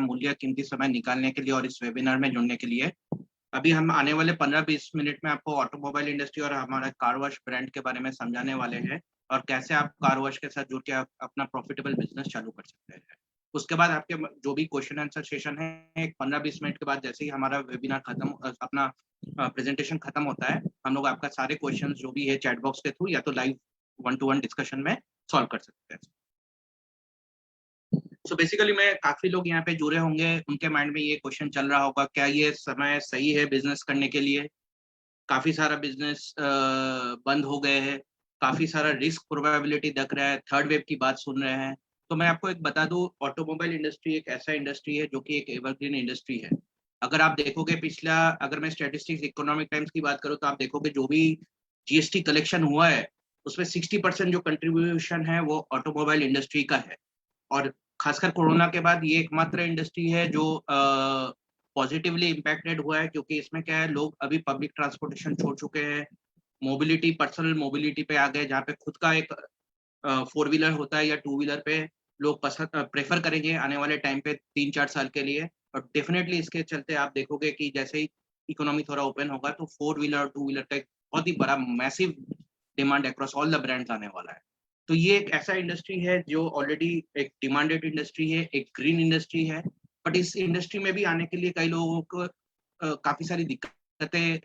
अमूल्य कीमती समय निकालने के लिए और इस वेबिनार में जुड़ने के लिए। अभी हम आने वाले 15-20 मिनट में आपको ऑटोमोबाइल इंडस्ट्री और हमारा कार वॉश ब्रांड के बारे में समझाने वाले हैं और कैसे आप कार वॉश के साथ जुड़ के आप अपना प्रॉफिटेबल बिजनेस चालू कर सकते हैं। उसके बाद आपके जो भी क्वेश्चन आंसर सेशन है 15-20 मिनट के बाद जैसे ही हमारा वेबिनार खत्म अपना प्रेजेंटेशन खत्म होता है, हम लोग आपका सारे क्वेश्चन जो भी है चैट बॉक्स के थ्रू या तो लाइव 1-to-1 डिस्कशन में सॉल्व कर सकते हैं। सो बेसिकली मैं काफी लोग यहाँ पे जुड़े होंगे, उनके माइंड में ये क्वेश्चन चल रहा होगा, क्या ये समय सही है बिजनेस करने के लिए? काफी सारा बिजनेस बंद हो गए हैं, काफी सारा रिस्क प्रोबेबिलिटी दिख रहा है, थर्ड वेव की बात सुन रहे हैं। तो मैं आपको एक बता दूं, ऑटोमोबाइल इंडस्ट्री एक ऐसा इंडस्ट्री है जो कि एक एवरग्रीन इंडस्ट्री है। अगर आप देखोगे पिछला, अगर मैं स्टैटिस्टिक्स इकोनॉमिक टाइम्स की बात करूँ तो आप देखोगे जो भी जीएसटी कलेक्शन हुआ है उसमें 60% जो कंट्रीब्यूशन है वो ऑटोमोबाइल इंडस्ट्री का है। और खासकर कोरोना के बाद ये एकमात्र इंडस्ट्री है जो पॉजिटिवली इम्पैक्टेड हुआ है, क्योंकि इसमें क्या है, लोग अभी पब्लिक ट्रांसपोर्टेशन छोड़ चुके हैं, मोबिलिटी पर्सनल मोबिलिटी पे आ गए, जहाँ पे खुद का एक 4 व्हीलर होता है या 2 व्हीलर पे लोग पसंद प्रेफर करेंगे आने वाले टाइम पे 3-4 साल के लिए। और डेफिनेटली इसके चलते आप देखोगे कि जैसे ही इकोनॉमी थोड़ा ओपन होगा तो 4 व्हीलर और 2 व्हीलर का एक बहुत ही बड़ा massive demand across all the brands आने वाला है। तो ये एक ऐसा इंडस्ट्री है जो ऑलरेडी एक डिमांडेड इंडस्ट्री है, एक ग्रीन इंडस्ट्री है। बट इस इंडस्ट्री में भी आने के लिए कई लोगों को काफी सारी दिक्कतें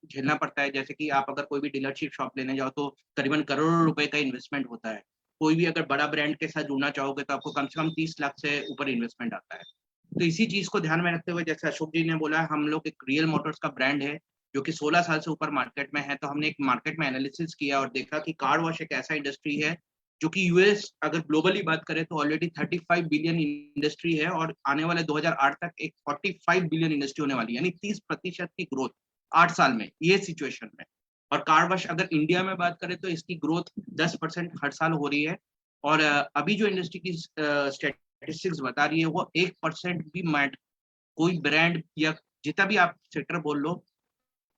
झेलना पड़ता है। जैसे कि आप अगर कोई भी डीलरशिप शॉप लेने जाओ तो करीबन करोड़ों रुपए का इन्वेस्टमेंट होता है। कोई भी अगर बड़ा ब्रांड के साथ जुड़ना चाहोगे तो आपको कम से कम 30 लाख से ऊपर इन्वेस्टमेंट आता है। तो इसी चीज को ध्यान में रखते हुए, जैसे अशोक जी ने बोला, हम लोग एक रियल मोटर्स का ब्रांड है जो कि 16 साल से ऊपर मार्केट में है। तो हमने एक मार्केट में एनालिसिस किया और देखा कि कार वॉश एक ऐसा इंडस्ट्री है जो कि यूएस अगर ग्लोबली बात करें तो ऑलरेडी 35 बिलियन इंडस्ट्री है और आने वाले 2008 तक एक 45 बिलियन इंडस्ट्री होने वाली है, यानी 30% की ग्रोथ 8 साल में ये सिचुएशन में। और कार वॉश अगर इंडिया में बात करें तो इसकी ग्रोथ 10% हर साल हो रही है। और अभी जो इंडस्ट्री की स्टैटिस्टिक्स बता रही है वो 1% भी कोई ब्रांड या जितना भी आप सेक्टर बोल लो,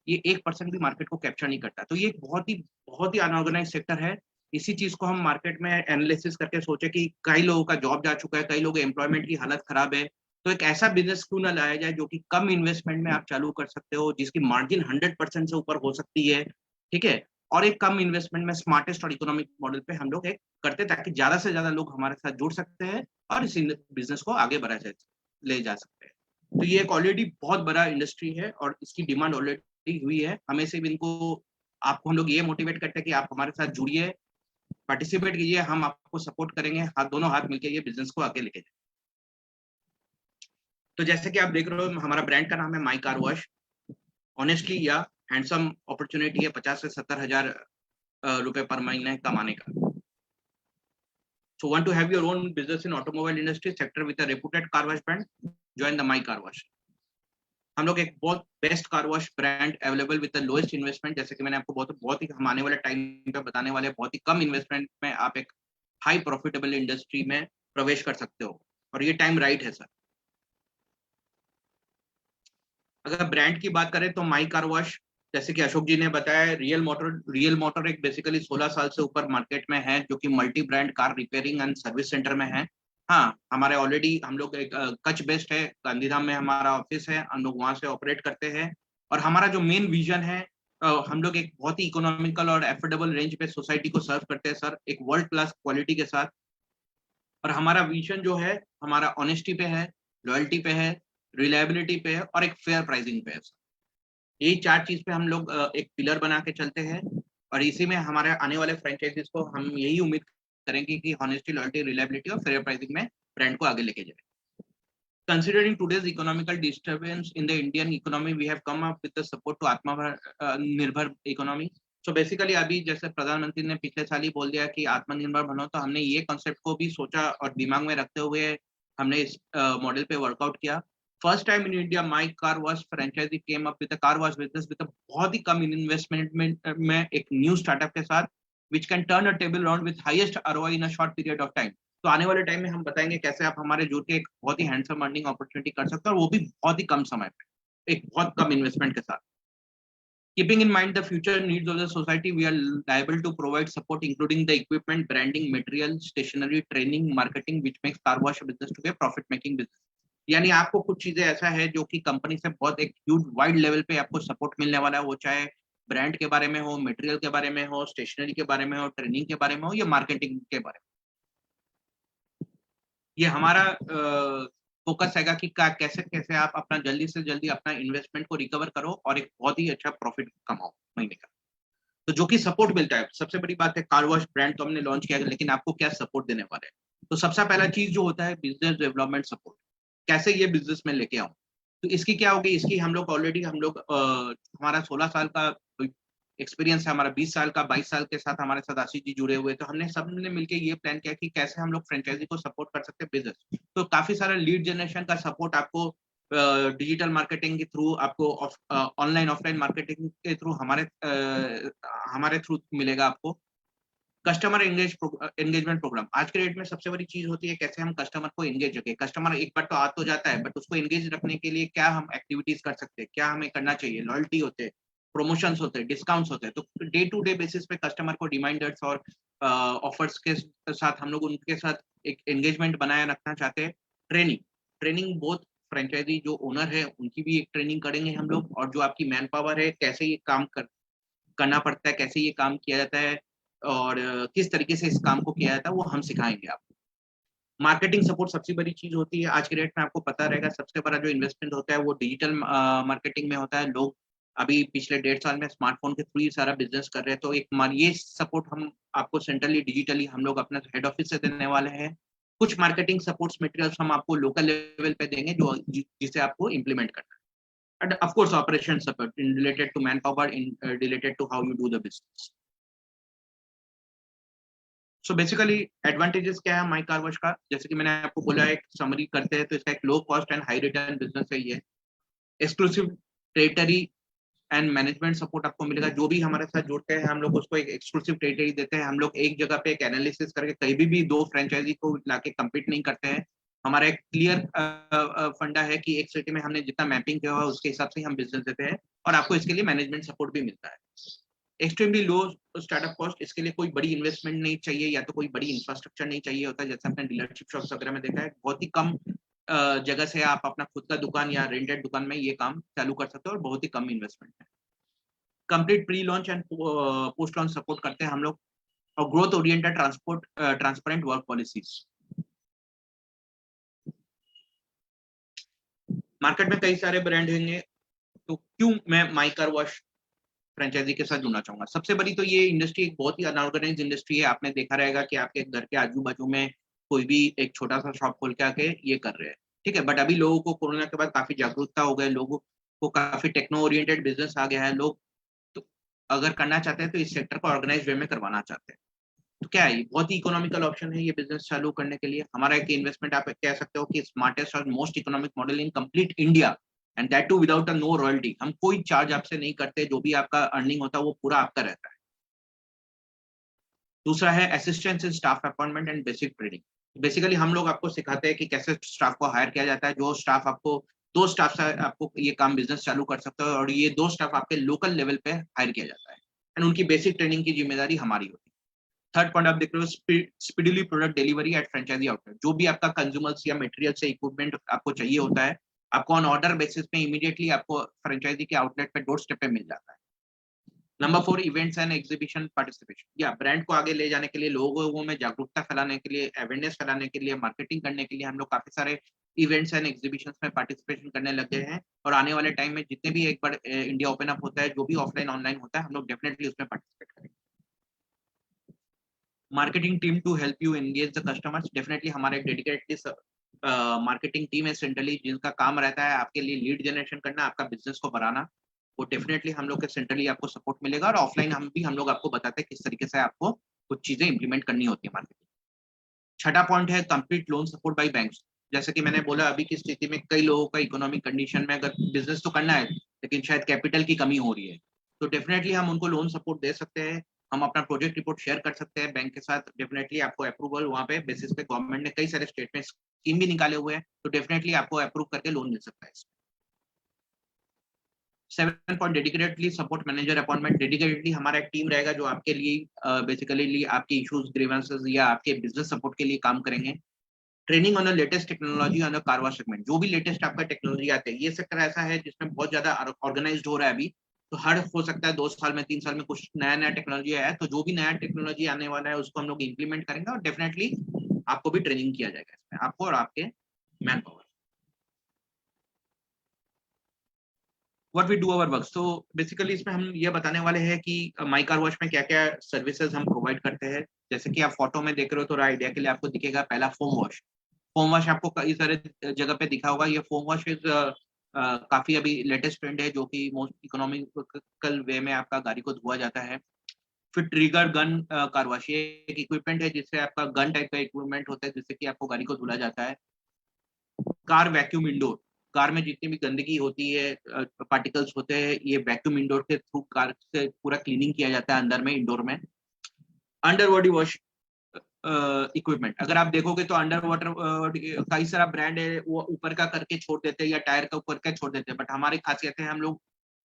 ये 1% भी मार्केट को कैप्चर नहीं करता। तो ये एक बहुत ही अनऑर्गेनाइज सेक्टर है। इसी चीज को हम मार्केट में एनालिसिस करके सोचे कि कई लोगों का जॉब जा चुका है, कई लोगों एम्प्लॉयमेंट की हालत खराब है, तो एक ऐसा बिजनेस क्यों ना लाया जाए जो कि कम इन्वेस्टमेंट में आप चालू कर सकते हो, जिसकी मार्जिन 100% से ऊपर हो सकती है, ठीक है। और एक कम इन्वेस्टमेंट में स्मार्टेस्ट और इकोनॉमिक मॉडल पे हम लोग एक करते ताकि ज्यादा से ज्यादा लोग हमारे साथ जुड़ सकते हैं और इस बिजनेस को आगे ले जा सकते हैं। तो ये एक ऑलरेडी बहुत बड़ा इंडस्ट्री है और इसकी डिमांड ऑलरेडी हुई है। हमें सिर्फ आपको हम लोग ये मोटिवेट करते हैं कि आप हमारे साथ जुड़िए, पार्टिसिपेट कीजिए, हम आपको सपोर्ट करेंगे, दोनों हाथ मिलकर ये बिजनेस को आगे लेके जाए। तो जैसे कि आप देख रहे हो हमारा ब्रांड का नाम है माई कार वॉश। ऑनेस्टली या हैंडसम अपॉर्चुनिटी है 50 से 70 हजार रुपए पर महीने कमाने का। So want to have your own business in automobile industry sector with a reputed car wash brand? Join the My Car Wash. हम लोग एक बहुत best car wash brand available with the lowest investment, जैसे कि मैंने आपको बहुत ही हम आने वाले टाइम पे बताने वाले, बहुत ही कम इन्वेस्टमेंट में आप एक हाई प्रॉफिटेबल इंडस्ट्री में प्रवेश कर सकते हो और ये टाइम राइट है सर। अगर ब्रांड की बात करें तो माई कार वॉश, जैसे कि अशोक जी ने बताया, रियल मोटर एक बेसिकली 16 साल से ऊपर मार्केट में है जो कि multi brand car repairing and service centre में है। हाँ, हमारे ऑलरेडी हम लोग एक कच्छ बेस्ड है, गांधीधाम में हमारा ऑफिस है, हम लोग वहां से ऑपरेट करते हैं। और हमारा जो मेन विजन है, हम लोग एक बहुत ही इकोनॉमिकल और एफोर्डेबल रेंज पे सोसाइटी को सर्व करते हैं सर, एक वर्ल्ड क्लास क्वालिटी के साथ। और हमारा विजन जो है हमारा ऑनेस्टी पे है, लॉयल्टी पे है, रिलायबिलिटी पे है और एक फेयर प्राइसिंग पे है सर। यही 4 चीज पे हम लोग एक पिलर बना के चलते हैं और इसी में हमारे आने वाले फ्रेंचाइजीज को हम यही उम्मीद करेंगे कि ऑनेस्टी, लॉयल्टी, रिलायबिलिटी और फेयर प्राइसिंग में ब्रांड को आगे लेके जाए। Considering today's economical disturbance in the Indian economy, we have come up with the support to आत्मनिर्भर economy. So basically अभी जैसे प्रधानमंत्री ने पिछले साल ही बोल दिया कि आत्मनिर्भर बनो, तो हमने ये कॉन्सेप्ट को भी सोचा और दिमाग में रखते हुए हमने इस मॉडल पे वर्कआउट किया। First time in India my car wash franchise came up with car wash business with बहुत ही कम इन्वेस्टमेंट में एक न्यू स्टार्टअप के साथ, which can turn a table round with highest ROI in a short period of time. तो आने वाले time में हम बताएंगे कैसे आप हमारे जुड़ के एक बहुत ही हैंडसम अर्निंग अपॉर्चुनिटी कर सकते हो और वो भी बहुत ही कम समय पे, एक बहुत कम इन्वेस्टमेंट के साथ। Keeping in mind the future needs of the society, we are liable to provide support including the equipment, branding, material, stationery, training, marketing, which makes car wash business to be a profit-making business. यानी आपको कुछ चीजें ऐसा है जो कि company से बहुत एक ह्यूज वाइड लेवल पे आपको सपोर्ट मिलने वाला है, वो चाहे ब्रांड के बारे में हो, मटेरियल के बारे में हो, स्टेशनरी के बारे में हो, ट्रेनिंग के बारे में हो, या मार्केटिंग के बारे में। ये हमारा फोकस हैगा कि कैसे कैसे आप अपना जल्दी से जल्दी अपना इन्वेस्टमेंट को रिकवर करो और एक बहुत ही अच्छा प्रॉफिट कमाओ महीने का। तो जो कि सपोर्ट मिलता है, सबसे बड़ी बात है, कार वॉश ब्रांड तो हमने लॉन्च किया है, लेकिन आपको क्या सपोर्ट देने वाले हैं। तो सबसे पहला चीज जो होता है बिजनेस डेवलपमेंट सपोर्ट, कैसे ये बिजनेस में लेके आऊं। तो इसकी क्या होगी, इसकी हम लोग ऑलरेडी हमारा 16 साल का एक्सपीरियंस है, हमारा 20 साल का, 22 साल के साथ हमारे साथ आशीष जी जुड़े हुए, तो हमने सबने मिलकर ये प्लान किया कि कैसे हम लोग फ्रेंचाइजी को सपोर्ट कर सकते हैं बिजनेस। तो काफी सारा लीड जनरेशन का सपोर्ट आपको डिजिटल मार्केटिंग के थ्रू, आपको ऑनलाइन ऑफलाइन मार्केटिंग के थ्रू हमारे थ्रू मिलेगा आपको। कस्टमर एंगेजमेंट प्रोग्राम आज के डेट में सबसे बड़ी चीज होती है, कैसे हम कस्टमर को एंगेज रखें। कस्टमर एक बार तो आ तो जाता है, बट उसको एंगेज रखने के लिए क्या हम एक्टिविटीज कर सकते हैं, क्या हमें करना चाहिए। लॉयल्टी होते हैं, प्रमोशंस होते हैं, डिस्काउंट्स होते हैं। तो डे टू डे बेसिस पे कस्टमर को रिमाइंडर्स और ऑफर्स के साथ हम लोग उनके साथ एक एंगेजमेंट बनाए रखना चाहते हैं। ट्रेनिंग ट्रेनिंग बहुत फ्रेंचाइजी जो ओनर है उनकी भी एक ट्रेनिंग करेंगे हम लोग, और जो आपकी मैन पावर है, कैसे ये काम करना पड़ता है, कैसे ये काम किया जाता है, और किस तरीके से इस काम को किया जाता है, वो हम सिखाएंगे आपको। मार्केटिंग सपोर्ट सबसे बड़ी चीज होती है आज के डेट में, आपको पता रहेगा सबसे बड़ा जो इन्वेस्टमेंट होता है वो डिजिटल मार्केटिंग में होता है। लोग अभी पिछले 1.5 साल में स्मार्टफोन के थ्रू ही सारा बिजनेस कर रहे हैं, तो ये सपोर्ट हम आपको सेंट्रली डिजिटली हम लोग अपना हेड ऑफिस से देने वाले हैं। कुछ मार्केटिंग सपोर्ट्स मटेरियल्स हम आपको लोकल लेवल पे देंगे, जो जिसे आपको इम्प्लीमेंट करना है। And of course, operation support in related to manpower, related to how you do the business. So basically advantages क्या है माई कार वॉश का, जैसे कि मैंने आपको बोला, एक समरी करते हैं तो इसका एक low cost and high return business है ये। Exclusive territory and management support आपको मिलेगा। जो भी हमारे साथ जुड़ते हैं हम लोग उसको एक एक्सक्लूसिव टेरिटरी देते हैं। हम लोग एक जगह पे एक एनालिसिस करके कहीं भी दो फ्रेंचाइजी को लाके कम्पीट नहीं करते हैं। हमारा एक क्लियर फंडा है कि एक सिटी में हमने जितना मैपिंग किया हुआ उसके हिसाब से हम बिजनेस देते हैं, और आपको इसके लिए मैनेजमेंट सपोर्ट भी मिलता है। एक्सट्रीमली लो स्टार्टअप कॉस्ट, इसके लिए कोई बड़ी इन्वेस्टमेंट नहीं चाहिए, या तो कोई बड़ी इंफ्रास्ट्रक्चर नहीं चाहिए होता है, जैसे आपने डीलरशिप शॉप्स वगैरह में देखा है। बहुत ही कम जगह से आप अपना खुद का दुकान या रेंटेड दुकान में ये काम चालू कर सकते हो, और बहुत ही कम इन्वेस्टमेंट है। Complete pre launch and post launch support करते हैं हम लोग, और growth oriented transparent work policies. Market में कई सारे ब्रांड होंगे, तो क्यों मैं माई कार वॉश फ्रेंचाइजी के साथ जुड़ना चाहूंगा। सबसे बड़ी तो ये इंडस्ट्री एक बहुत ही अनऑर्गेनाइज इंडस्ट्री है। आपने देखा रहेगा कि आपके घर के आजू बाजू में कोई भी एक छोटा सा शॉप खोल के आके ये कर रहे हैं, ठीक है। बट अभी लोगों को कोरोना के बाद काफी जागरूकता हो गए, लोगों को काफी टेक्नो ओरिएंटेड बिजनेस आ गया है। लोग तो अगर करना चाहते हैं तो इस सेक्टर को ऑर्गेनाइज वे में करवाना चाहते हैं। तो क्या है, बहुत ही इकोनॉमिकल ऑप्शन है ये बिजनेस चालू करने के लिए। हमारा एक इन्वेस्टमेंट आप कह सकते हो कि स्मार्टेस्ट और most economic model in complete India, and that too without a no royalty. हम कोई चार्ज आपसे नहीं करते, जो भी आपका अर्निंग होता है वो पूरा आपका रहता है। दूसरा है assistance in staff appointment and basic training. Basically हम लोग आपको सिखाते हैं कि कैसे स्टाफ को हायर किया जाता है। जो स्टाफ आपको, दो स्टाफ से आपको ये काम बिजनेस चालू कर सकते हो, और ये दो स्टाफ आपके लोकल लेवल पे हायर किया जाता है, एंड उनकी बेसिक ट्रेनिंग की जिम्मेदारी हमारी होती है। थर्ड पॉइंट आप देख रहे हो, speedily product delivery at franchise outlet. जो भी आपका कंज्यूमर्स या मटेरियल से इक्विपमेंट आपको चाहिए होता है, आपको ऑन ऑर्डर बेसिस पे इमीडिएटली आपको फ्रेंचाइजी के आउटलेट पे डोर स्टेप पे मिल जाता है। Number 4, events and exhibition participation. या ब्रांड को आगे ले जाने के लिए, लोगों में जागरूकता फैलाने के लिए, अवेयरनेस फैलाने के लिए, मार्केटिंग करने के लिए हम लोग काफी सारे इवेंट्स एंड एग्जीबिशंस में पार्टिसिपेशन करने लग गए हैं। और आने वाले टाइम में जितने भी एक बार इंडिया ओपन अप होता है, जो भी ऑफलाइन ऑनलाइन होता है, हम लोग डेफिनेटली उसमें पार्टिसिपेट करेंगे। Marketing team to help you engage the customers. Definitely हमारे एक डेडिकेटेड मार्केटिंग टीम है सेंट्रली, जिनका काम रहता है आपके लिए लीड जनरेशन करना, आपका बिजनेस को बढ़ाना। वो डेफिनेटली हम लोग के सेंट्रली आपको सपोर्ट मिलेगा, और ऑफलाइन हम लोग आपको बताते हैं किस तरीके से आपको कुछ चीजें इंप्लीमेंट करनी होती है मार्केटिंग। छठा पॉइंट है complete loan support by banks. जैसे कि मैंने बोला, अभी की स्थिति में कई लोगों का इकोनॉमिक कंडीशन में अगर बिजनेस तो करना है, लेकिन शायद कैपिटल की कमी हो रही है, तो डेफिनेटली हम उनको लोन सपोर्ट दे सकते हैं। हम अपना प्रोजेक्ट रिपोर्ट शेयर कर सकते हैं बैंक के साथ। डेफिनेटली आपको अप्रूवल वहाँ पे बेसिस पे, गवर्नमेंट ने कई सारे स्टेट में स्कीम भी निकाले हुए हैं, तो डेफिनेटली आपको अप्रूव करके लोन मिल सकता है। 7 point dedicatedly support manager appointment. Dedicatedly हमारा एक टीम रहेगा जो आपके लिए बेसिकली आपके इश्यूज, ग्रीवेंसेस या आपके बिजनेस सपोर्ट के लिए काम करेंगे। Training on the latest technology on the car wash segment, जो भी लेटेस्ट आपका टेक्नोलॉजी आते हैं, ये सेक्टर ऐसा है जिसमें बहुत ज्यादा ऑर्गेनाइज्ड हो रहा है अभी। तो हर हो सकता है 2 साल में 3 साल में कुछ नया नया टेक्नोलॉजी आया है, तो जो भी नया टेक्नोलॉजी आने वाला है उसको हम लोग इम्प्लीमेंट करेंगे और डेफिनेटली आपको भी ट्रेनिंग किया जाएगा इसमें, आपको और आपके man power. What we do our work, तो बेसिकली इसमें हम ये बताने वाले हैं कि माई कार वॉश में क्या क्या सर्विसेज हम प्रोवाइड करते हैं। जैसे कि आप फोटो में देख रहे हो, थोड़ा आइडिया के लिए आपको दिखेगा, पहला फोम वॉश। फोम वॉश आपको कई सारे जगह पे दिखा होगा। ये फोम वॉश इज काफी अभी लेटेस्ट ट्रेंड है, जो कि मोस्ट इकोनॉमिकल वे में आपका गाड़ी को धोआ जाता है। फिर ट्रिगर गन कार वॉश, ये एक इक्विपमेंट है जिससे आपका गन टाइप का इक्विपमेंट होता है जिससे कि आपको गाड़ी को धुला जाता है। कार वैक्यूम इंडोर, कार में जितनी भी गंदगी होती है, पार्टिकल्स होते हैं, ये वैक्यूम इंडोर के थ्रू कार से पूरा क्लीनिंग किया जाता है अंदर में, इंडोर में। अंडर बॉडी वॉश इक्विपमेंट, अगर आप देखोगे तो अंडर वाटर कई सारा ब्रांड है, वो ऊपर का करके छोड़ देते हैं या टायर का ऊपर का छोड़ देते हैं, बट हमारी खासियत है हम लोग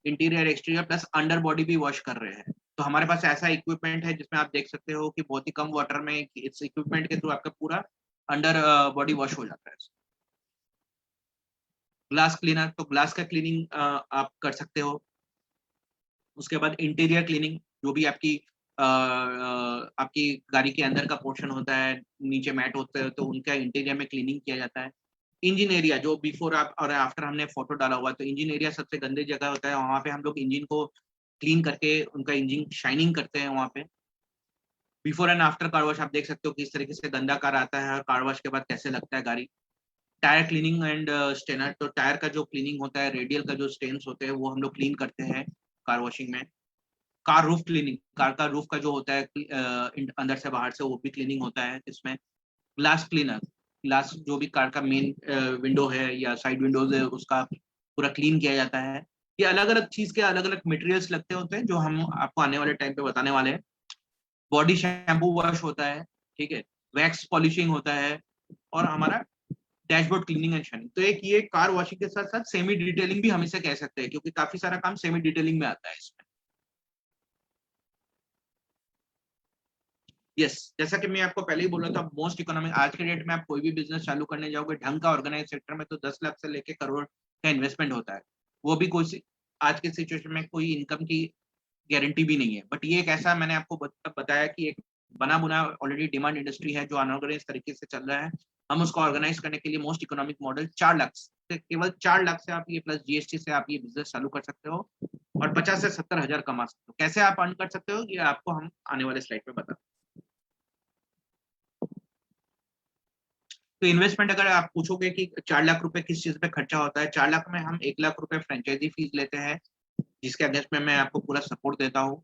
interior exterior plus under body भी वॉश कर रहे हैं। तो हमारे पास ऐसा इक्विपमेंट है जिसमें आप देख सकते हो कि बहुत ही कम वाटर में इस इक्विपमेंट के थ्रू आपका पूरा अंडर बॉडी वॉश हो जाता है। ग्लास क्लीनर, तो ग्लास का क्लीनिंग आप कर सकते हो। उसके बाद इंटीरियर क्लीनिंग, जो भी आपकी गाड़ी के अंदर का पोर्शन होता है, नीचे मैट होते हैं, तो उनका इंटीरियर में क्लीनिंग किया जाता है। इंजन एरिया, जो बिफोर आप और आफ्टर हमने फोटो डाला हुआ है, तो इंजन एरिया सबसे गंदी जगह होता है, वहाँ पे हम लोग इंजन को क्लीन करके उनका इंजन शाइनिंग करते हैं वहाँ पे। Before and after car wash आप देख सकते हो किस तरीके से गंदा कार आता है और कार वॉश के बाद कैसे लगता है गाड़ी। टायर क्लीनिंग एंड स्टेनर, तो टायर का जो क्लीनिंग होता है, रेडियल का जो स्टेन्स होते हैं, वो हम लोग क्लीन करते हैं कार वॉशिंग में। कार रूफ क्लीनिंग, कार का रूफ का जो होता है अंदर से बाहर से, वो भी क्लीनिंग होता है इसमें। ग्लास क्लीनर, ग्लास जो भी कार का मेन विंडो है या साइड विंडोज है, उसका पूरा क्लीन किया जाता है। ये अलग अलग चीज के अलग अलग मटेरियल्स लगते होते हैं, जो हम आपको आने वाले टाइम पे बताने वाले हैं। बॉडी शैम्पू वॉश होता है, ठीक है, वैक्स पॉलिशिंग होता है, और हमारा डैशबोर्ड क्लीनिंग एंड शाइनिंग। तो एक ये कार वॉशिंग के साथ साथ सेमी डिटेलिंग भी हम इसे कह सकते हैं, क्योंकि काफी सारा काम सेमी डिटेलिंग में आता है इसमें। यस, जैसा कि मैं आपको पहले ही बोल रहा था, मोस्ट इकोनॉमिक, आज के डेट में आप कोई भी बिजनेस चालू करने जाओगे ढंग का ऑर्गेनाइज सेक्टर में, तो 10 लाख से लेके करोड़ का इन्वेस्टमेंट होता है। वो भी कोई आज के सिचुएशन में कोई इनकम की गारंटी भी नहीं है। बट ये एक ऐसा, मैंने आपको बताया कि एक बना बुना ऑलरेडी डिमांड इंडस्ट्री है जो अनऑर्गेनाइज तरीके से चल रहा है। हम उसको ऑर्गेनाइज करने के लिए मोस्ट इकोनॉमिक मॉडल 4 लाख से, केवल 4 लाख से आप ये प्लस जीएसटी से आप ये बिजनेस चालू कर सकते हो और 50 से 70 हजार कमा सकते हो। कैसे आप अर्न कर सकते हो, ये आपको हम आने वाले स्लाइड में बता। तो इन्वेस्टमेंट अगर आप पूछोगे कि 4 लाख रुपए किस चीज पे खर्चा होता है, 4 लाख में हम 1 लाख रुपए फ्रेंचाइजी फीस लेते हैं, जिसके अगेंस्ट में मैं आपको पूरा सपोर्ट देता हूँ।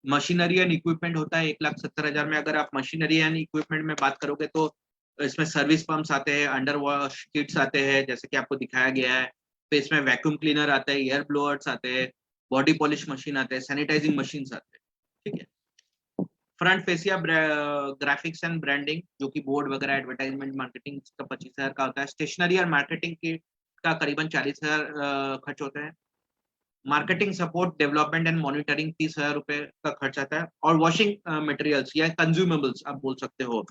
मशीनरी एंड इक्विपमेंट होता है 1,70,000 में। अगर आप मशीनरी एंड इक्विपमेंट में बात करोगे तो इसमें सर्विस पंप्स आते हैं, अंडर वॉश किट्स आते हैं जैसे कि आपको दिखाया गया है। तो इसमें वैक्यूम क्लीनर आता है, एयर ब्लोअर्स आते हैं, बॉडी पॉलिश मशीन आते हैं, सैनिटाइजिंग मशीन आते हैं, ठीक है। Front fascia graphics and branding, जो कि बोर्ड वगैरह एडवर्टाइजमेंट मार्केटिंग का 25,000 का होता है। स्टेशनरी और मार्केटिंग की का करीबन 40,000 खर्च होता है। Marketing support, development and monitoring 30,000 रुपए का खर्च आता है। और वॉशिंग मटेरियल्स या कंज्यूमेबल्स आप बोल सकते हो,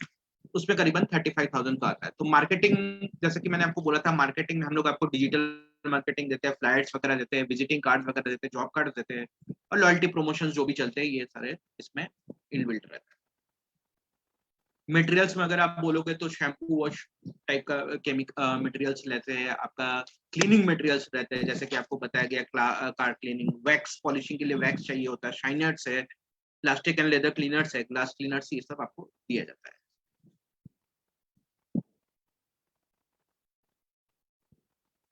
उसमें करीबन 35,000 का आता है। तो मार्केटिंग, जैसे कि मैंने आपको बोला था, मार्केटिंग में हम लोग आपको डिजिटल मार्केटिंग देते हैं, फ्लायर्स वगैरह देते हैं, विजिटिंग कार्ड वगैरह देते हैं, जॉब कार्ड देते हैं, और लॉयल्टी प्रमोशंस जो भी चलते हैं, ये सारे इसमें इनबिल्ट रहते हैं। मटेरियल्स में अगर आप बोलोगे तो शैम्पू वॉश टाइप का मटेरियल्स लेते हैं, आपका क्लीनिंग मटेरियल्स रहते हैं, जैसे कि आपको बताया गया कार क्लीनिंग, वैक्स पॉलिशिंग के लिए वैक्स चाहिए होता है, शाइनर्स है, प्लास्टिक एंड लेदर क्लीनर्स है, ग्लास क्लीनर्स, ये सब आपको दिया जाता है।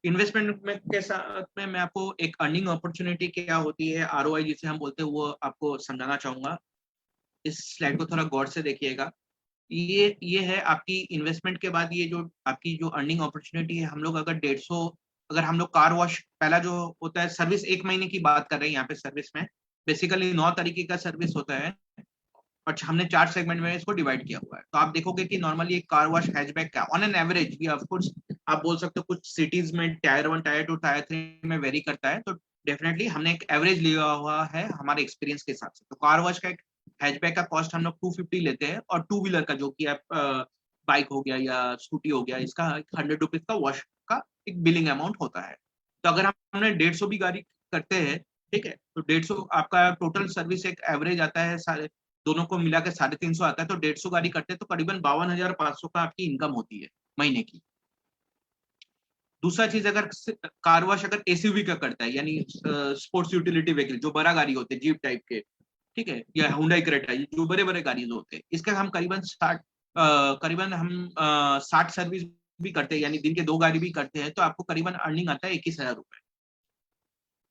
इन्वेस्टमेंट में के साथ में मैं आपको एक अर्निंग अपॉर्चुनिटी क्या होती है, आरओआई जिसे हम बोलते हैं, वो आपको समझाना चाहूंगा। इस स्लाइड को थोड़ा गौर से देखिएगा। ये है आपकी इन्वेस्टमेंट के बाद ये जो आपकी जो अर्निंग अपॉर्चुनिटी है। हम लोग अगर 150, अगर हम लोग कार वॉश, पहला जो होता है सर्विस, 1 महीने की बात कर रहे हैं यहाँ पे सर्विस में, बेसिकली 9 तरीके का सर्विस होता है और हमने 4 सेगमेंट में इसको डिवाइड किया हुआ है। तो आप देखोगे कि नॉर्मली एक कार वॉश हैचबैक का ऑन एन एवरेज, ये ऑफ कोर्स आप बोल सकते हो कुछ सिटीज में टायर 1, टायर 2, टायर 3 में वेरी करता है, तो डेफिनेटली हमने एक एवरेज लिया हुआ है हमारे एक्सपीरियंस के हिसाब से। तो कार वॉश का एक हैचबैक का कॉस्ट हम लोग 250 लेते हैं, और टू व्हीलर का जो कि आप बाइक हो गया या स्कूटी हो गया, इसका 100 रुपीज का वॉश का एक बिलिंग अमाउंट होता है। तो अगर हमने 150 भी गाड़ी करते हैं, ठीक है, तो 150 आपका टोटल सर्विस एक एवरेज आता है, सारे दोनों को मिला के 350 आता है। तो 150 गाड़ी करते हैं तो करीबन 52,500 का आपकी इनकम होती है महीने की। दूसरा चीज, अगर कार वॉश अगर एसयूवी का करता है, यानी स्पोर्ट्स यूटिलिटी व्हीकल, जो बड़ा गाड़ी होते हैं जीप टाइप के, ठीक है, या हुंडई क्रेटा, जो बड़े बड़े गाड़ी होते हैं, इसका हम करीबन हम 60 सर्विस भी करते हैं, यानी दिन के 2 गाड़ी भी करते हैं, तो आपको करीबन अर्निंग आता है 21,000 रुपए।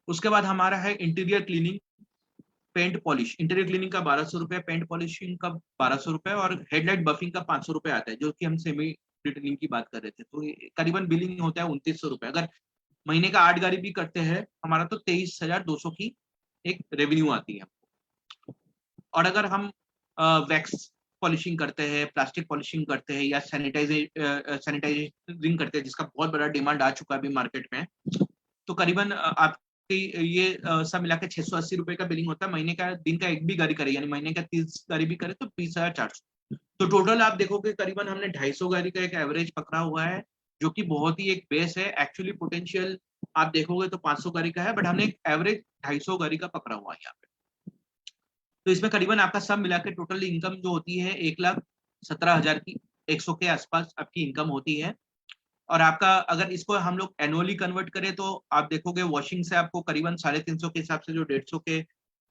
उसके बाद हमारा है interior cleaning, paint polish. Interior cleaning का 1200 रुपए, पेंट पॉलिशिंग का 1200 रुपए, और हेडलाइट बफिंग का 500 रुपए आता है, जो कि हम सेमी डिटेलिंग की बात कर रहे थे। तो करीबन बिलिंग होता है 2900 रुपए। अगर महीने का 8 गाड़ी भी करते हैं हमारा, तो 23,200 की एक रेवेन्यू आती है। और अगर हम वैक्स पॉलिशिंग करते हैं, प्लास्टिक पॉलिशिंग करते हैं, या सैनिटाइजिंग करते हैं, जिसका बहुत बड़ा डिमांड आ चुका है अभी मार्केट में, तो करीबन आपकी ये सब मिला के 680 रुपए का बिलिंग होता है महीने का। दिन का एक भी गाड़ी करे, यानी महीने का 30 गाड़ी भी करे, तो 20,400। तो टोटल आप देखोगे करीबन हमने 250 गाड़ी का एक एवरेज पकड़ा हुआ है, जो कि बहुत ही एक बेस है। एक्चुअली पोटेंशियल आप देखोगे तो 500 गाड़ी का है, बट हमने एक एवरेज 250 गाड़ी का पकड़ा हुआ है यहाँ पे। तो इसमें करीबन आपका सब मिला के टोटल इनकम जो होती है 1,17,000 की, 100 के आसपास आपकी इनकम होती है। और आपका अगर इसको हम लोग एनुअली कन्वर्ट करें, तो आप देखोगे वॉशिंग से आपको करीबन 350 के हिसाब से, जो 150 के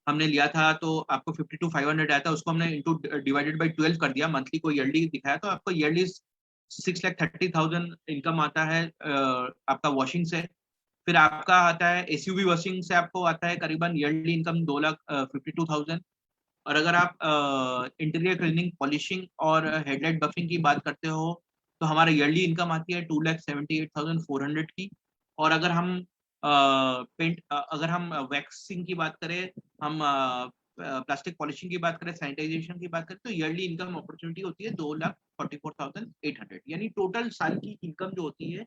हमने लिया था, तो आपको 52,500 आया था। उसको हमने इंटू डिवाइडेड बाई 12 कर दिया, मंथली को ईयरली दिखाया, तो आपको ईयरली 6,30,000 इनकम आता है आपका वॉशिंग से। फिर आपका आता है एसयूवी वॉशिंग से, आपको आता है करीबन ईयरली इनकम 2,52,000। और अगर आप इंटीरियर क्लीनिंग, पॉलिशिंग और हेडलाइट बफिंग की बात करते हो, तो हमारा ईयरली इनकम आती है 2,78,400 की। और अगर हम अगर हम वैक्सिंग की बात करें, हम प्लास्टिक पॉलिशिंग की बात करें, सैनिटाइजेशन की बात करें, तो ईयरली इनकम अपॉर्चुनिटी होती है 2,44,800, यानी टोटल साल की इनकम जो होती है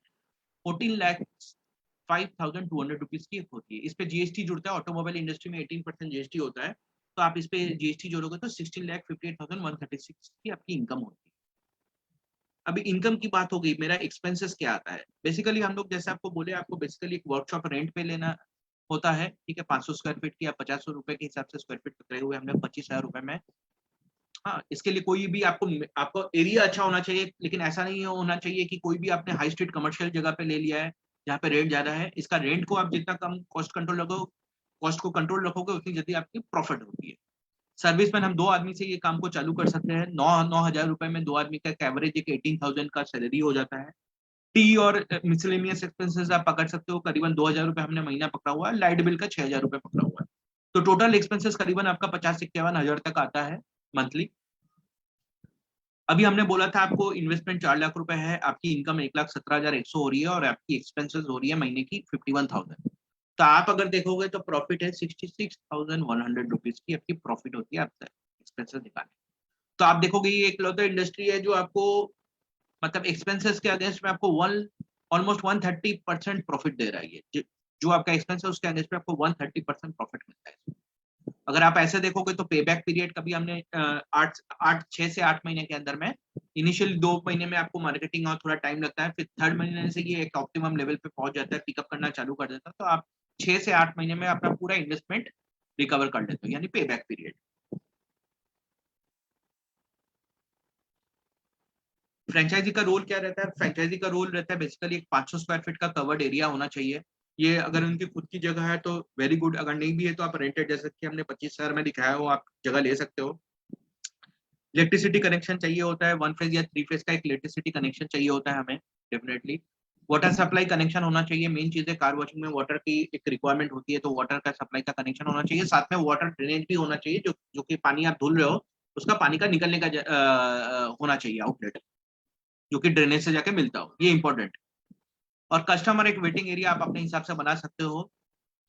14,05,200 रुपीज की होती है। इस पे जीएसटी जुड़ता है, ऑटोमोबाइल इंडस्ट्री में 18% जीएसटी होता है, तो आप इस पे जीएसटी जोड़ोगे तो 16,58,136 की आपकी इनकम होती है। अभी इनकम की बात हो गई, मेरा एक्सपेंसेस क्या आता है। बेसिकली हम लोग जैसे आपको बोले, आपको बेसिकली एक वर्कशॉप रेंट पे लेना होता है, ठीक है, 500 स्क्वायर फीट की या 50 रुपए के हिसाब से स्क्वायर फीट पकड़े हुए हमने 25,000 रुपए में। हाँ, इसके लिए कोई भी आपको आपको एरिया अच्छा होना चाहिए, लेकिन ऐसा नहीं होना चाहिए कि कोई भी आपने हाई स्ट्रीट कमर्शियल जगह पे ले लिया है जहाँ पे रेंट ज्यादा है। इसका रेंट को आप जितना कम कॉस्ट को कंट्रोल रखोगे, उतनी जल्दी आपकी प्रॉफिट होती है। सर्विस में हम 2 आदमी से ये काम को चालू कर सकते हैं। 9,000 रुपए में 2 आदमी का एवरेज एक 18,000 का सैलरी हो जाता है। टी और मिसलेनियस एक्सपेंसेस आप पकड़ सकते हो, करीबन 2,000 रुपए हमने महीना पकड़ा हुआ है। लाइट बिल का 6,000 रुपए पकड़ा हुआ है। तो टोटल एक्सपेंसेस करीबन आपका 50-51 हजार तक आता है मंथली। अभी हमने बोला था आपको इन्वेस्टमेंट 4 लाख रुपए है, आपकी इनकम 1,17,100 हो रही है, और आपकी एक्सपेंसेस हो रही है महीने की 51,000। तो आप अगर देखोगे तो प्रॉफिट है 66,100 रुपीज की आपकी प्रॉफिट होती है आपका एक्सपेंसेस निकालने। तो आप देखोगे ये एक लौता इंडस्ट्री है जो आपको मतलब एक्सपेंसेस के अगेंस्ट में आपको वन ऑलमोस्ट 130% प्रॉफिट दे रहा है। ये जो आपका एक्सपेंस है उसके अगेंस्ट में आपको 130% प्रॉफिट मिलता है। अगर आप ऐसे देखोगे तो पे बैक पीरियड कभी हमने 6 से 8 महीने के अंदर में, इनिशियल 2 महीने में आपको मार्केटिंग और थोड़ा टाइम लगता है, फिर थर्ड महीने से ये एक ऑप्टिमम लेवल पे पहुंच जाता है, पिकअप करना चालू कर देता है, तो आप 6 से 8 महीने में अपना पूरा इन्वेस्टमेंट रिकवर कर लेते हो, यानी पे बैक पीरियड। फ्रेंचाइजी का रोल क्या रहता है? फ्रेंचाइजी का रोल रहता है बेसिकली एक 500 स्क्वायर फीट का कवर्ड एरिया होना चाहिए। ये अगर उनकी खुद की जगह है तो वेरी गुड, अगर नहीं भी है तो आप रेंटेड, जैसे कि हमने 25,000 में दिखाया हो, आप जगह ले सकते हो। इलेक्ट्रिसिटी कनेक्शन चाहिए होता है, 1 फेज या 3 फेज का एक इलेक्ट्रिसिटी कनेक्शन चाहिए होता है हमें डेफिनेटली। वाटर सप्लाई कनेक्शन होना चाहिए, मेन चीज है, कार वॉशिंग में वाटर की एक रिक्वायरमेंट होती है, तो वाटर का सप्लाई का कनेक्शन होना चाहिए। साथ में वाटर ड्रेनेज भी होना चाहिए, जो कि पानी आप धुल रहे हो उसका पानी का निकलने का होना चाहिए आउटलेट, जो कि ड्रेनेज से जाके मिलता हो, ये इंपॉर्टेंट। और कस्टमर एक वेटिंग एरिया आप अपने हिसाब से बना सकते हो,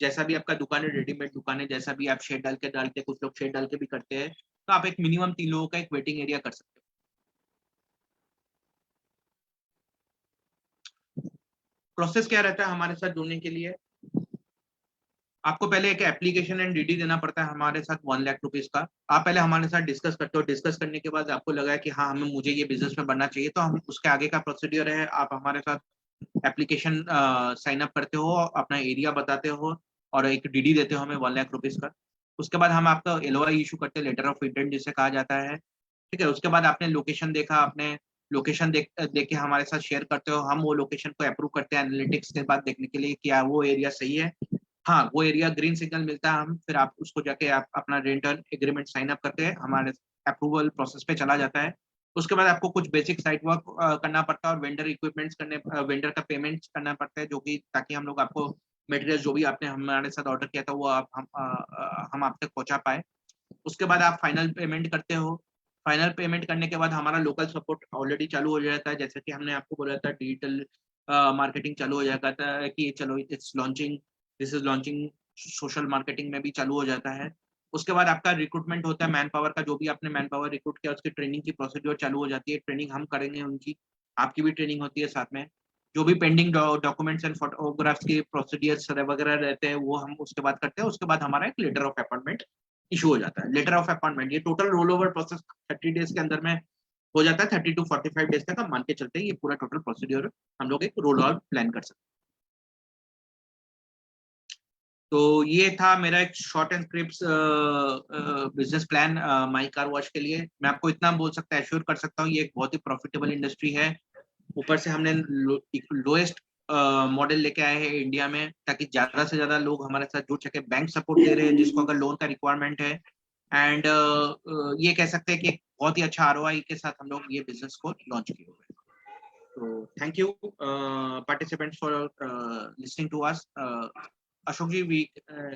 जैसा भी आपका दुकान है, रेडीमेड दुकान है, जैसा भी आप शेड डालते हैं, कुछ लोग शेड डाल के भी करते हैं, तो आप एक मिनिमम 3 लोगों का एक वेटिंग एरिया कर सकते हो। प्रोसेस क्या रहता है हमारे साथ जुड़ने के लिए? आपको पहले एक एप्लीकेशन एंड डीडी देना पड़ता है हमारे साथ 1 लाख रुपीज का। आप पहले हमारे साथ डिस्कस करते हो, डिस्कस करने के बाद आपको लगा कि हाँ हमें मुझे ये बिजनेस में बनना चाहिए, तो हम उसके आगे का प्रोसीड्यूर है, आप हमारे साथ एप्लीकेशन साइन अप करते हो, अपना एरिया बताते हो और एक डीडी देते हो हमें 1 लाख रुपीज का। उसके बाद हम आपका एलओआई इशू करते हैं, लेटर ऑफ इंटेंट जिसे कहा जाता है, ठीक है। उसके बाद आपने लोकेशन देखा, आपने लोकेशन देख के हमारे साथ शेयर करते हो, हम वो लोकेशन को अप्रूव करते हैं एनालिटिक्स के बाद देखने के लिए क्या वो एरिया सही है। हाँ, वो एरिया ग्रीन सिग्नल मिलता है, हम फिर आप उसको जाके आप अपना रेंटल एग्रीमेंट साइन अप करते हैं, हमारे अप्रूवल प्रोसेस पे चला जाता है। उसके बाद आपको कुछ बेसिक साइट वर्क करना पड़ता है और वेंडर इक्विपमेंट्स वेंडर का पेमेंट करना पड़ता है, जो कि ताकि हम लोग आपको मटेरियल जो भी आपने हमारे साथ ऑर्डर किया था वो हम आप तक पहुंचा पाए। उसके बाद आप फाइनल पेमेंट करते हो। फाइनल पेमेंट करने के बाद हमारा लोकल सपोर्ट ऑलरेडी चालू हो जाता है, जैसे कि हमने आपको बोला था डिजिटल मार्केटिंग चालू हो जाता है कि चलो it's launching, this is launching, social marketing में भी चालू हो जाता है। उसके बाद आपका रिक्रूटमेंट होता है, मैन पावर का जो भी आपने मैन पावर रिक्रूट किया उसकी ट्रेनिंग की प्रोसीड्योर चालू हो जाती है, ट्रेनिंग हम करेंगे उनकी, आपकी भी ट्रेनिंग होती है साथ में। जो भी पेंडिंग डॉक्यूमेंट्स एंड फोटोग्राफ्स के प्रोसीडियर्स वगैरह रहते हैं वो हम उसके बाद करते हैं। उसके बाद हमारा एक लेटर ऑफ अपॉइंटमेंट इशू हो जाता है। लेटर ऑफ अपॉइंटमेंट ये total roll over process 30 days के अंदर में हो जाता है, 30 टू 45 डेज तक हम मान के चलते हैं ये पूरा टोटल प्रोसीड्योर हम लोग एक रोल आउट प्लान कर सकते हैं। तो ये था मेरा एक short and crisp business plan my car wash के लिए। मैं आपको इतना बोल सकता एश्योर कर सकता हूँ ये एक बहुत ही प्रॉफिटेबल इंडस्ट्री है। ऊपर से हमने लोएस्ट मॉडल लेके आए हैं इंडिया में, ताकि ज्यादा से ज्यादा लोग हमारे साथ जुड़ सके। बैंक सपोर्ट दे रहे हैं जिसको अगर लोन का रिक्वायरमेंट है, एंड ये कह सकते हैं कि एक बहुत ही अच्छा आरओआई के साथ हम लोग ये बिजनेस को लॉन्च किए हुए हैं। तो thank you participants for listening to us. Ashok ji, we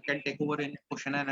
can take over in question and